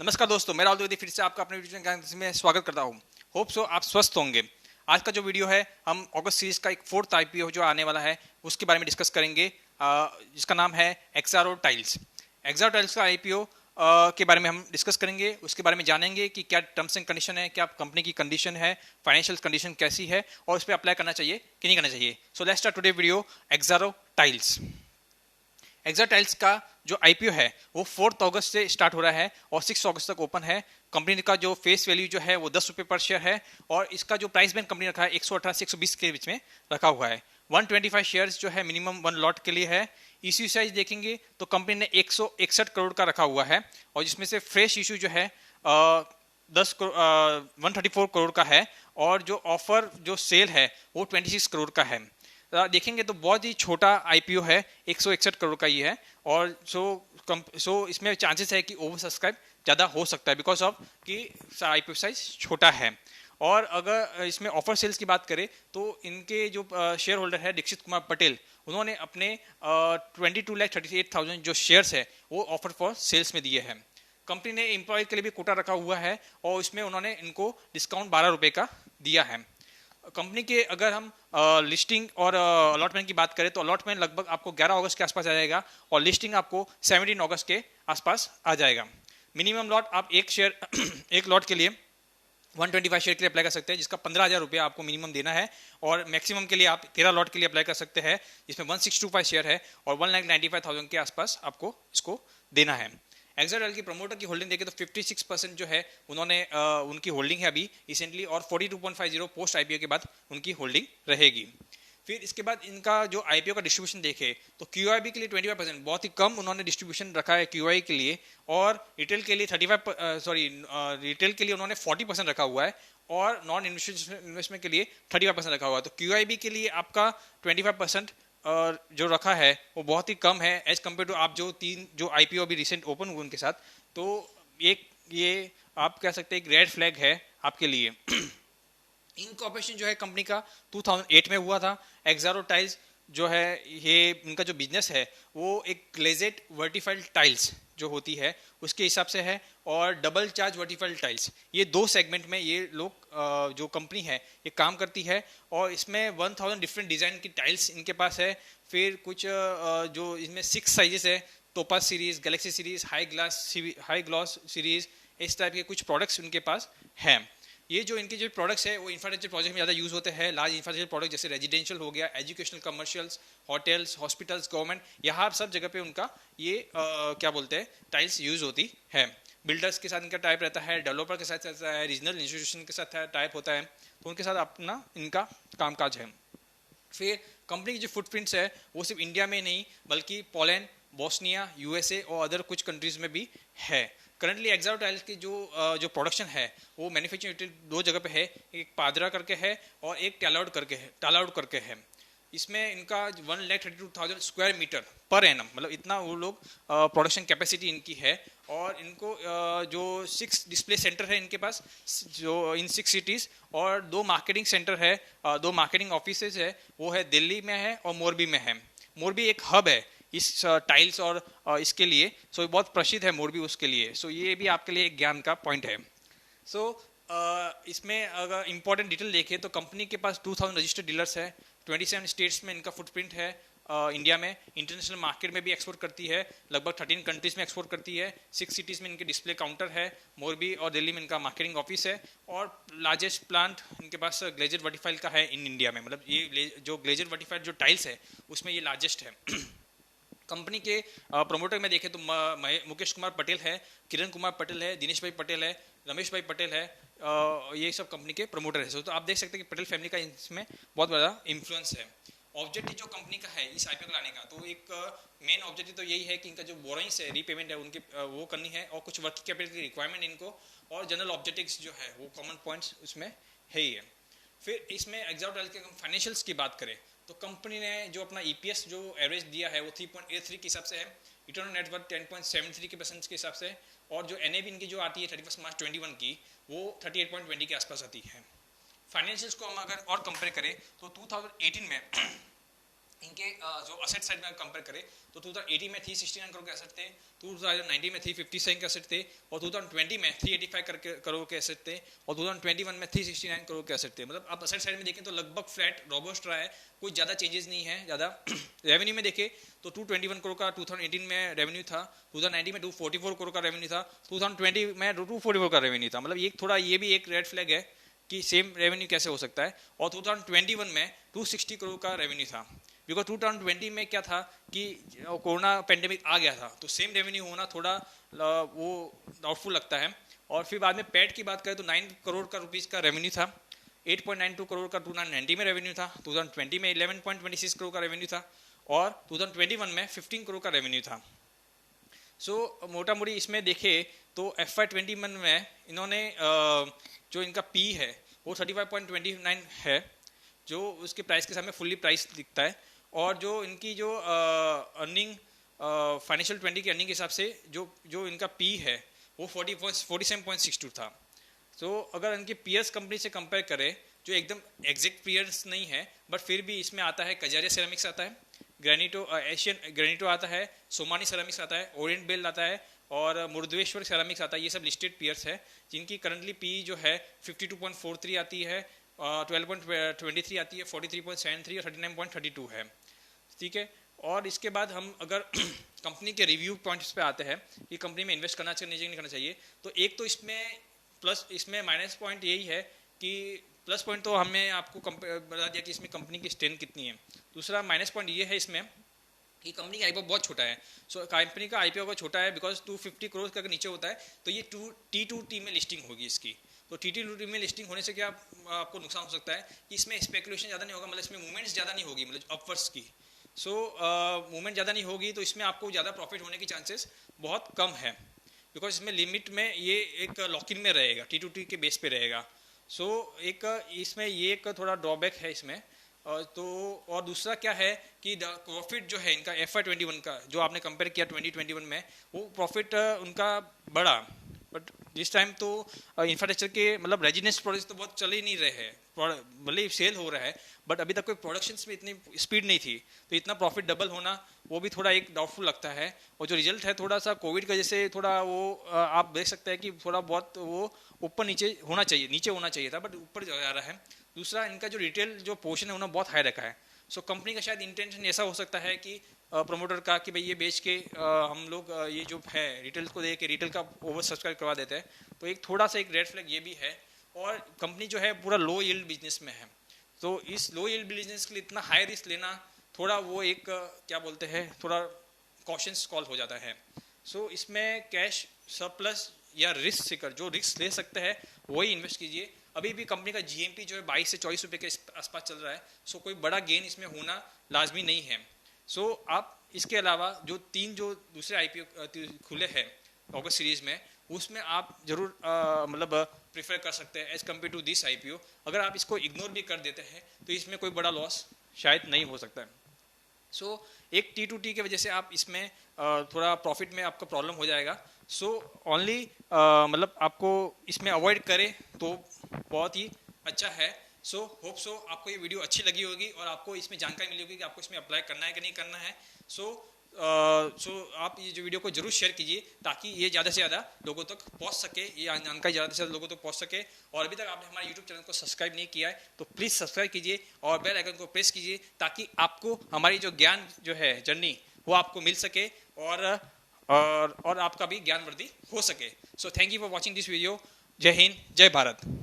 नमस्कार दोस्तों, मैं राहुल द्विवेदी फिर से आपका अपने वीडियो में स्वागत करता हूं। होप सो आप स्वस्थ होंगे। आज का जो वीडियो है, हम अगस्त सीरीज का एक फोर्थ आईपीओ जो आने वाला है उसके बारे में डिस्कस करेंगे, जिसका नाम है एक्सारो टाइल्स। एक्सारो टाइल्स का आईपीओ के बारे में हम डिस्कस करेंगे, उसके बारे में जानेंगे कि क्या टर्म्स एंड कंडीशन है, क्या कंपनी की कंडीशन है, फाइनेंशियल कंडीशन कैसी है और उस पर अप्लाई करना चाहिए कि नहीं करना चाहिए। So let's start today video Exxaro Tiles. एक्सा टाइल्स का जो आईपीओ है वो 4 अगस्त से स्टार्ट हो रहा है और 6 अगस्त तक ओपन है। कंपनी का जो फेस वैल्यू जो है वो 10 रुपये पर शेयर है और इसका जो प्राइस बैंड कंपनी रखा है 118 से 120 के बीच में रखा हुआ है। 125 शेयर्स जो है मिनिमम 1 लॉट के लिए है। इश्यू साइज देखेंगे तो कंपनी ने 161 करोड़ का रखा हुआ है और जिसमें से फ्रेश इशू जो है 134 करोड़ का है और जो ऑफर जो सेल है वो 26 करोड़ का है। देखेंगे तो बहुत ही छोटा आईपीओ है, 161 करोड़ का ही है और सो इसमें चांसेस है कि ओवर सब्सक्राइब ज़्यादा हो सकता है बिकॉज ऑफ कि आईपीओ साइज छोटा है। और अगर इसमें ऑफर सेल्स की बात करें तो इनके जो शेयर होल्डर है दीक्षित कुमार पटेल, उन्होंने अपने 22,38,000 जो शेयर्स है वो ऑफर फॉर सेल्स में दिए हैं। कंपनी ने एम्प्लॉय के लिए भी कोटा रखा हुआ है और इसमें उन्होंने इनको डिस्काउंट 12 रुपये का दिया है। कंपनी के अगर हम लिस्टिंग और अलॉटमेंट की बात करें तो अलॉटमेंट लगभग आपको 11 अगस्त के आसपास आ जाएगा और लिस्टिंग आपको 17 अगस्त के आसपास आ जाएगा। मिनिमम लॉट आप एक शेयर एक लॉट के लिए 125 शेयर के लिए अप्लाई कर सकते हैं, जिसका 15,000 रुपया आपको मिनिमम देना है और मैक्सिमम के लिए आप 13 लॉट के लिए अप्लाई कर सकते हैं, जिसमें 1625 शेयर है और 1,95,000 के आसपास आपको इसको देना है। एक्साटाइल की प्रमोटर की होल्डिंग देखें तो 56% जो है उन्होंने उनकी होल्डिंग है अभी रिसेंटली और 42.50 पोस्ट आईपीओ के बाद उनकी होल्डिंग रहेगी। फिर इसके बाद इनका जो आईपीओ का डिस्ट्रीब्यूशन देखे तो क्यूआईबी के लिए 25%, बहुत ही कम उन्होंने डिस्ट्रीब्यूशन रखा है क्यूआई के लिए, और रिटेल के लिए 35 रिटेल के लिए उन्होंने 40% रखा हुआ है और नॉन इन्वेस्टमेंट के लिए 35% रखा हुआ है। तो क्यूआईबी के लिए आपका 25% और जो रखा है वो बहुत ही कम है एज कम्पेयर टू आप जो आईपीओ अभी रिसेंट ओपन हुए उनके साथ। तो एक ये आप कह सकते हैं एक रेड फ्लैग है आपके लिए। इनकॉर्पोरेशन जो है कंपनी का 2008 में हुआ था। एक्सारो टाइल्स जो है ये इनका जो बिजनेस है वो एक ग्लेजेड वर्टिफाइड टाइल्स जो होती है उसके हिसाब से है और डबल चार्ज वर्टिफाइड टाइल्स, ये दो सेगमेंट में ये लोग जो कंपनी है ये काम करती है और इसमें 1000 डिफरेंट डिज़ाइन की टाइल्स इनके पास है। फिर कुछ जो इसमें 6 साइजेस है, topaz series, Galaxy series, high gloss series, इस टाइप के कुछ प्रोडक्ट्स उनके पास हैं। ये जो इनके जो प्रोडक्ट्स है वो इंफ्रास्ट्रक्चर प्रोजेक्ट में ज़्यादा यूज़ होते हैं। लार्ज इंफ्रास्ट्रक्चर प्रोडक्ट जैसे रेजिडेंशियल हो गया, educational, commercials, hotels, hospitals, government, यहाँ सब जगह पे उनका ये क्या बोलते हैं टाइल्स यूज़ होती है। बिल्डर्स के साथ इनका टाइप रहता है, डेवलपर के साथ रहता है, रीजनल इंस्टीट्यूशन के साथ टाइप होता है, तो उनके साथ अपना इनका कामकाज है। फिर कंपनी की जो फुटप्रिंट्स है वो सिर्फ इंडिया में नहीं बल्कि पोलैंड, बोस्निया, यूएसए और अदर कुछ कंट्रीज में भी है। करंटली एक्सारो टाइल्स की जो प्रोडक्शन है वो मैन्युफैक्चरिंग दो जगह पे है, एक पादरा करके है और एक टालाउड करके है। इसमें इनका 1,32,000 स्क्वायर मीटर पर एनम, मतलब इतना वो लोग प्रोडक्शन कैपेसिटी इनकी है। और इनको जो 6 डिस्प्ले सेंटर है इनके पास जो इन 6 सिटीज़ और 2 मार्केटिंग सेंटर है, 2 मार्केटिंग ऑफिसेज है, वो है दिल्ली में है और मोरबी में है। मोरबी एक हब है इस टाइल्स और इसके लिए, सो बहुत प्रसिद्ध है मोरबी उसके लिए। सो ये भी आपके लिए एक ज्ञान का पॉइंट है। सो इसमें अगर इंपॉर्टेंट डिटेल देखें तो कंपनी के पास 2000 रजिस्टर्ड डीलर्स है, 27 स्टेट्स में इनका फुटप्रिंट है। इंडिया में इंटरनेशनल मार्केट में भी एक्सपोर्ट करती है, लगभग 13 कंट्रीज में एक्सपोर्ट करती है। 6 सिटीज़ में इनके डिस्प्ले काउंटर है, मोरबी और दिल्ली में इनका मार्केटिंग ऑफिस है और लार्जेस्ट प्लांट इनके पास ग्लेजर वर्टिफाइड का है इन इंडिया में। मतलब ये जो ग्लेजर वर्टिफाइड जो टाइल्स है उसमें ये लार्जेस्ट है। कंपनी के प्रमोटर में देखें तो मुकेश कुमार पटेल है, किरण कुमार पटेल है, दिनेश भाई पटेल है, रमेश भाई पटेल है, ये सब कंपनी के प्रमोटर है। तो आप देख सकते हैं कि पटेल फैमिली का इसमें बहुत बड़ा इन्फ्लुएंस है। ऑब्जेक्टिव जो कंपनी का है इस आईपीओ को लाने का, तो एक मेन ऑब्जेक्टिव तो यही है कि इनका जो बोरोइंग्स है, रीपेमेंट है उनके वो करनी है और कुछ वर्किंग कैपिटल की रिक्वायरमेंट इनको और जनरल ऑब्जेक्टिव्स जो है वो कॉमन पॉइंट्स उसमें है ही है। फिर इसमें एक्सारो टाइल्स के फाइनेंशियल्स की बात करें तो कंपनी ने जो अपना ईपीएस जो एवरेज दिया है वो 3.83 के हिसाब से है, रिटर्न ऑन नेटवर्थ 10.73 के % के हिसाब से, और जो एनएवी इनकी जो आती है 31 मार्च 21 की वो 38.20 के आसपास आती है। फाइनेंशियल्स को हम अगर और कंपेयर करें तो 2018 में इनके जो असेट साइड में कंपेयर करें तो 2018 में 369 करोड़ के एसेट थे, 2019 में 357 के एसेट थे, और 2020 में 385 करोड़ के एसेट थे, और 2021 में 369 करोड़ के एसेट थे। मतलब आप असेट साइड में देखें तो लगभग फ्लैट रोबस्ट रहा है, कोई ज़्यादा चेंजेस नहीं है ज़्यादा। रेवेन्यू में देखें तो 221 करोड़ का 2018 में रेवेन्यू था, 2019 में 244 करोड़ का रेवेन्यू था, 2020 में 244 का रेवेन्यू था। मतलब ये थोड़ा ये भी एक रेड फ्लैग है कि सेम रेवेन्यू कैसे हो सकता है। और 2021 में 260 करोड़ का रेवेन्यू था, बिकॉज 2020 में क्या था कि कोरोना पेंडेमिक आ गया था, तो सेम रेवेन्यू होना थोड़ा वो डाउटफुल लगता है। और फिर बाद में पैट की बात करें तो 9 करोड़ का रुपीज़ का रेवेन्यू था, 8.92 करोड़ का 2019 में रेवेन्यू था, 2020 में 11.26 करोड़ का रेवेन्यू था, और 2021 में 15 करोड़ का रेवेन्यू था। सो मोटा मोटी इसमें देखे तो FY21 में इन्होंने जो इनका पी है वो 35.29 है, जो उसके प्राइस के सामने फुल्ली प्राइस दिखता है। और जो इनकी जो अर्निंग फाइनेंशियल 20 की अर्निंग के हिसाब से जो इनका पी है वो 47.62 था। तो अगर इनके पीएस कंपनी से कंपेयर करें, जो एकदम एग्जैक्ट पीयर्स नहीं है बट फिर भी इसमें आता है कजारिया सेरामिक्स आता है, ग्रेनिटो एशियन ग्रेनिटो आता है, सोमानी सेरामिक्स आता है, ओरिएंट बेल आता है, और मुर्देश्वर सेरामिक्स आता है। ये सब लिस्टेड पीयर्स है जिनकी करंटली पी जो है 52.43 आती है, 12.23 आती है, 43.73 और 39.32 है। ठीक है। और इसके बाद हम अगर कंपनी के रिव्यू पॉइंट्स पे आते हैं कि कंपनी में इन्वेस्ट करना चाहिए नहीं करना चाहिए, तो एक तो इसमें माइनस पॉइंट यही है कि प्लस पॉइंट तो हमने आपको बता दिया कि इसमें कंपनी की स्ट्रेंथ कितनी है। दूसरा माइनस पॉइंट ये है इसमें कि कंपनी का आईपीओ बहुत छोटा है। सो कंपनी का आईपीओ अगर छोटा है बिकॉज 250 करोड़ का नीचे होता है, तो ये T2T में लिस्टिंग होगी इसकी। तो T2T में लिस्टिंग होने से क्या आपको नुकसान हो सकता है कि इसमें स्पेकुलेशन ज़्यादा नहीं होगा, मतलब इसमें मूवमेंट्स ज़्यादा नहीं होगी, मतलब अपवर्ड्स की। सो मूवमेंट ज़्यादा नहीं होगी तो इसमें आपको ज़्यादा प्रॉफिट होने की चांसेस बहुत कम है, बिकॉज इसमें लिमिट में ये एक लॉक इन में रहेगा, T2T के बेस पे रहेगा। सो एक इसमें ये एक थोड़ा ड्रॉबैक है इसमें। तो और दूसरा क्या है कि प्रॉफिट जो है इनका FY21 का जो आपने कंपेयर किया 2021 में, वो प्रॉफिट उनका बढ़ा, बट जिस टाइम तो इंफ्रास्ट्रक्चर के मतलब रेजिडेंस प्रोजेक्ट तो बहुत चल ही नहीं रहे हैं, भले सेल हो रहा है बट अभी तक कोई प्रोडक्शन में इतनी स्पीड नहीं थी, तो इतना प्रॉफिट डबल होना वो भी थोड़ा एक डाउटफुल लगता है। और जो रिजल्ट है थोड़ा सा कोविड की वजह से थोड़ा वो आप देख सकते हैं कि थोड़ा बहुत वो ऊपर नीचे होना चाहिए, नीचे होना चाहिए था बट ऊपर जा रहा है। दूसरा इनका जो रिटेल जो पोर्शन है उन्होंने बहुत हाई रखा है। सो कंपनी का शायद इंटेंशन ऐसा हो सकता है कि प्रमोटर का कि भाई ये बेच के हम लोग ये जो है रिटेल को दे के रिटेल का ओवर सब्सक्राइब करवा देते हैं, तो एक थोड़ा सा एक रेड फ्लैग ये भी है। और कंपनी जो है पूरा लो यील्ड बिजनेस में है, तो इस लो यील्ड बिजनेस के लिए इतना हाई रिस्क लेना थोड़ा वो एक क्या बोलते हैं थोड़ा कॉशंस कॉल हो जाता है। सो इसमें कैश सरप्लस या रिस्क सीकर जो रिस्क ले सकते हैं वही इन्वेस्ट कीजिए। अभी भी कंपनी का GMP जो है 22 से 24 रुपये के आसपास चल रहा है, सो कोई बड़ा गेन इसमें होना लाजमी नहीं है। सो आप इसके अलावा जो दूसरे IPO खुले हैं ऑगस्ट सीरीज में, उसमें आप जरूर मतलब प्रेफर कर सकते हैं as compare to this IPO। अगर आप इसको इग्नोर भी कर देते हैं तो इसमें कोई बड़ा लॉस शायद नहीं हो सकता है। सो एक T2T की वजह से आप इसमें थोड़ा प्रॉफिट में आपका प्रॉब्लम हो जाएगा। सो ओनली मतलब आपको इसमें अवॉइड करें तो बहुत ही अच्छा है। सो होप सो आपको ये वीडियो अच्छी लगी होगी और आपको इसमें जानकारी मिली होगी कि आपको इसमें अप्लाई करना है कि नहीं करना है। सो आप ये जो वीडियो को जरूर शेयर कीजिए ताकि ये ज़्यादा से ज़्यादा लोगों तक पहुंच सके, ये जानकारी ज़्यादा से ज़्यादा लोगों तक पहुंच सके। और अभी तक आपने हमारे YouTube चैनल को सब्सक्राइब नहीं किया है तो प्लीज़ सब्सक्राइब कीजिए और बेल आइकन को प्रेस कीजिए ताकि आपको हमारी जो ज्ञान जो है जर्नी वो आपको मिल सके और आपका भी ज्ञान वृद्धि हो सके। So thank you for watching this video. जय हिंद, जय भारत।